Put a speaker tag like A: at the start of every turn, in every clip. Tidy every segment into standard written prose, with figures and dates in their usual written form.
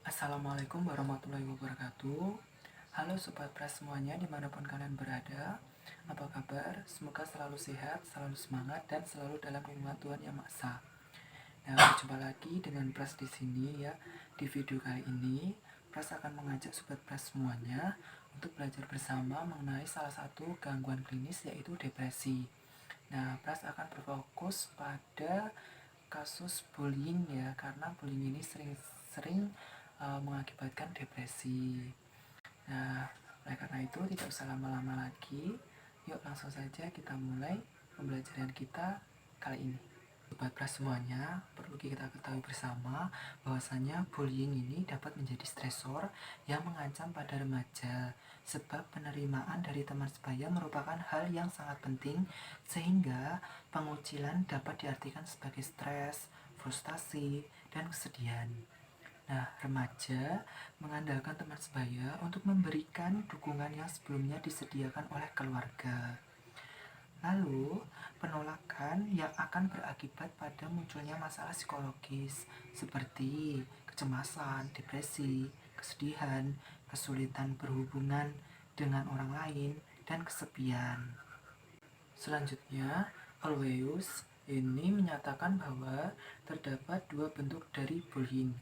A: Assalamualaikum warahmatullahi wabarakatuh. Halo Sobat Pras semuanya dimanapun kalian berada. Apa kabar? Semoga selalu sehat, selalu semangat, dan selalu dalam lindungan Tuhan Yang Maha Esa. Nah, berjumpa lagi dengan Pras di sini ya. Di video kali ini, Pras akan mengajak Sobat Pras semuanya untuk belajar bersama mengenai salah satu gangguan klinis yaitu depresi. Nah, Pras akan berfokus pada kasus bullying ya, karena bullying ini sering mengakibatkan depresi. Nah, oleh karena itu tidak usah lama-lama lagi, yuk langsung saja kita mulai pembelajaran kita kali ini. Sobat Pras semuanya, perlu kita ketahui bersama bahwasanya bullying ini dapat menjadi stresor yang mengancam pada remaja, sebab penerimaan dari teman sebaya merupakan hal yang sangat penting sehingga pengucilan dapat diartikan sebagai stres, frustasi, dan kesedihan. Nah, remaja mengandalkan teman sebaya untuk memberikan dukungan yang sebelumnya disediakan oleh keluarga. Lalu, penolakan yang akan berakibat pada munculnya masalah psikologis seperti kecemasan, depresi, kesedihan, kesulitan berhubungan dengan orang lain, dan kesepian. Selanjutnya, Alweus ini menyatakan bahwa terdapat dua bentuk dari bullying,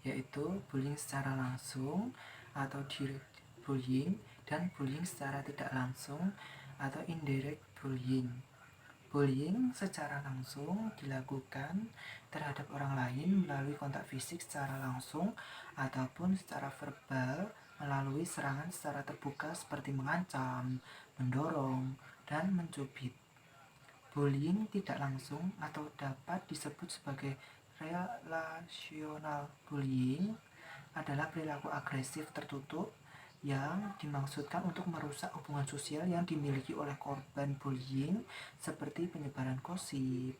A: yaitu bullying secara langsung atau direct bullying dan bullying secara tidak langsung atau indirect bullying. Bullying secara langsung dilakukan terhadap orang lain melalui kontak fisik secara langsung ataupun secara verbal melalui serangan secara terbuka seperti mengancam, mendorong, dan mencubit. Bullying tidak langsung atau dapat disebut sebagai relational bullying adalah perilaku agresif tertutup yang dimaksudkan untuk merusak hubungan sosial yang dimiliki oleh korban bullying seperti penyebaran gosip,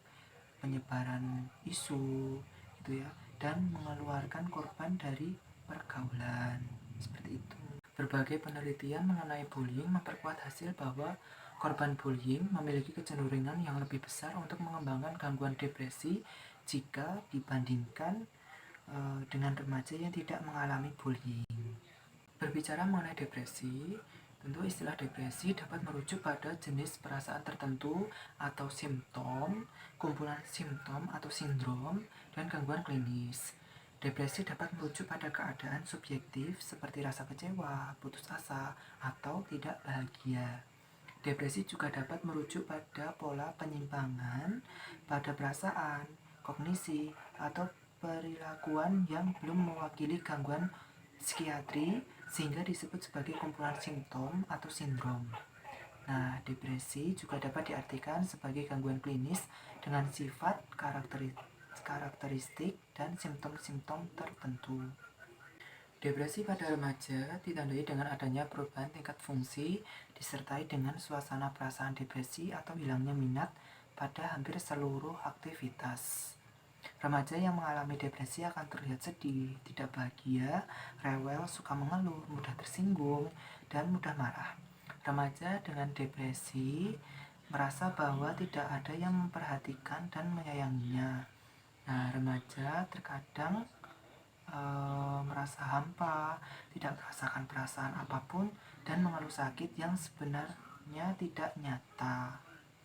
A: penyebaran isu gitu ya, dan mengeluarkan korban dari pergaulan. Seperti itu. Berbagai penelitian mengenai bullying memperkuat hasil bahwa korban bullying memiliki kecenderungan yang lebih besar untuk mengembangkan gangguan depresi jika dibandingkan dengan remaja yang tidak mengalami bullying. Berbicara mengenai depresi, tentu istilah depresi dapat merujuk pada jenis perasaan tertentu atau simptom, kumpulan simptom atau sindrom, dan gangguan klinis. Depresi dapat merujuk pada keadaan subjektif seperti rasa kecewa, putus asa, atau tidak bahagia. Depresi juga dapat merujuk pada pola penyimpangan pada perasaan, kognisi, atau perilakuan yang belum mewakili gangguan psikiatri sehingga disebut sebagai kumpulan simptom atau sindrom. Nah, depresi juga dapat diartikan sebagai gangguan klinis dengan sifat karakteristik dan simptom-simptom tertentu. Depresi pada remaja ditandai dengan adanya perubahan tingkat fungsi disertai dengan suasana perasaan depresi atau hilangnya minat pada hampir seluruh aktivitas. Remaja yang mengalami depresi akan terlihat sedih, tidak bahagia, rewel, suka mengeluh, mudah tersinggung, dan mudah marah. Remaja dengan depresi merasa bahwa tidak ada yang memperhatikan dan menyayanginya. Nah, remaja terkadang merasa hampa, tidak merasakan perasaan apapun, dan mengeluh sakit yang sebenarnya tidak nyata.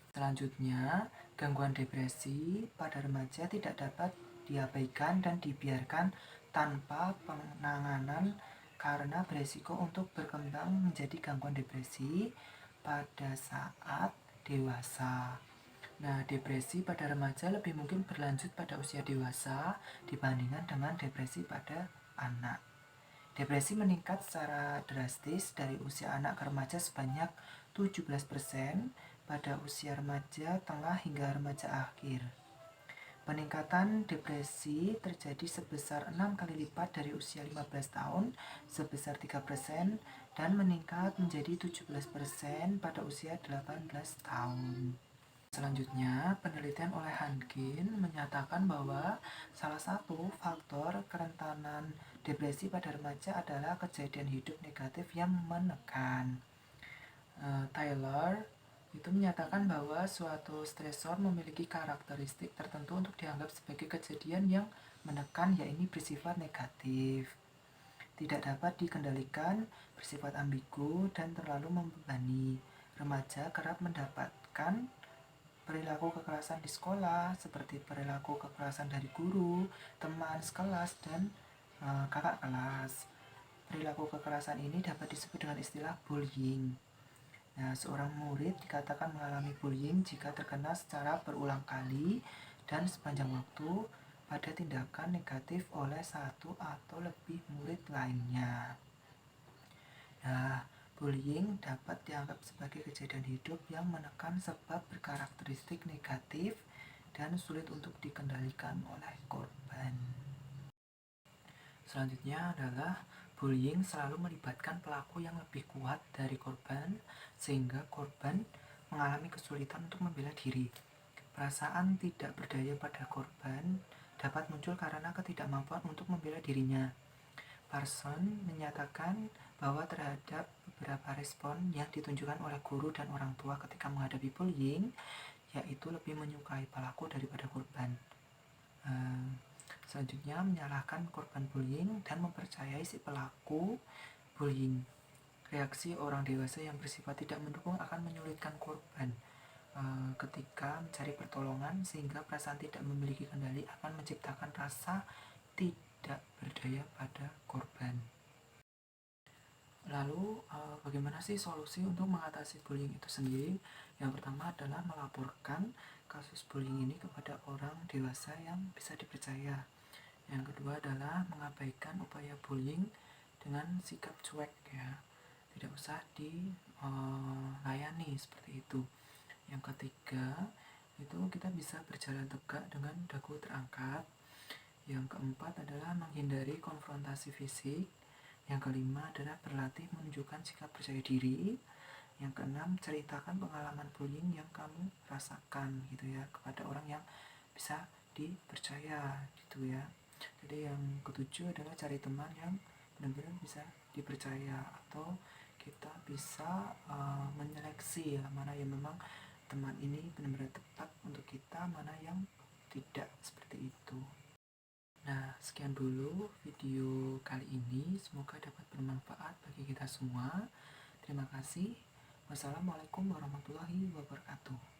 A: Selanjutnya, gangguan depresi pada remaja tidak dapat diabaikan dan dibiarkan tanpa penanganan karena beresiko untuk berkembang menjadi gangguan depresi pada saat dewasa. Nah, depresi pada remaja lebih mungkin berlanjut pada usia dewasa dibandingkan dengan depresi pada anak. Depresi meningkat secara drastis dari usia anak ke remaja sebanyak 17% pada usia remaja tengah hingga remaja akhir. Peningkatan depresi terjadi sebesar 6 kali lipat dari usia 15 tahun sebesar 3% dan meningkat menjadi 17% pada usia 18 tahun. Selanjutnya, penelitian oleh Hankin menyatakan bahwa salah satu faktor kerentanan depresi pada remaja adalah kejadian hidup negatif yang menekan. Taylor itu menyatakan bahwa suatu stresor memiliki karakteristik tertentu untuk dianggap sebagai kejadian yang menekan, yaitu bersifat negatif. tidak dapat dikendalikan, bersifat ambigu, dan terlalu membebani. Remaja kerap mendapatkan perilaku kekerasan di sekolah, seperti perilaku kekerasan dari guru, teman sekelas, dan kakak kelas. Perilaku kekerasan ini dapat disebut dengan istilah bullying. Nah, seorang murid dikatakan mengalami bullying jika terkena secara berulang kali dan sepanjang waktu pada tindakan negatif oleh satu atau lebih murid lainnya. Nah, bullying dapat dianggap sebagai kejadian hidup yang menekan sebab berkarakteristik negatif dan sulit untuk dikendalikan oleh korban. Selanjutnya adalah bullying selalu melibatkan pelaku yang lebih kuat dari korban, sehingga korban mengalami kesulitan untuk membela diri. Perasaan tidak berdaya pada korban dapat muncul karena ketidakmampuan untuk membela dirinya. Parson menyatakan bahwa terhadap beberapa respon yang ditunjukkan oleh guru dan orang tua ketika menghadapi bullying, yaitu lebih menyukai pelaku daripada korban. Selanjutnya, menyalahkan korban bullying dan mempercayai si pelaku bullying. Reaksi orang dewasa yang bersifat tidak mendukung akan menyulitkan korban ketika mencari pertolongan, sehingga perasaan tidak memiliki kendali akan menciptakan rasa tidak berdaya pada korban. Lalu bagaimana sih solusi untuk mengatasi bullying itu sendiri? Yang pertama adalah melaporkan kasus bullying ini kepada orang dewasa yang bisa dipercaya. Yang kedua adalah mengabaikan upaya bullying dengan sikap cuek ya. Tidak usah dilayani seperti itu. Yang ketiga, itu kita bisa berjalan tegak dengan dagu terangkat. Yang keempat adalah menghindari konfrontasi fisik. Yang kelima adalah berlatih menunjukkan sikap percaya diri. Yang keenam, ceritakan pengalaman bullying yang kamu rasakan gitu ya kepada orang yang bisa dipercaya gitu ya. Jadi yang ketujuh adalah cari teman yang benar-benar bisa dipercaya, atau kita bisa menyeleksi ya mana yang memang teman ini benar-benar tepat untuk kita, mana yang tidak, seperti itu. Nah, sekian dulu video kali ini, semoga dapat bermanfaat bagi kita semua. Terima kasih. Wassalamualaikum warahmatullahi wabarakatuh.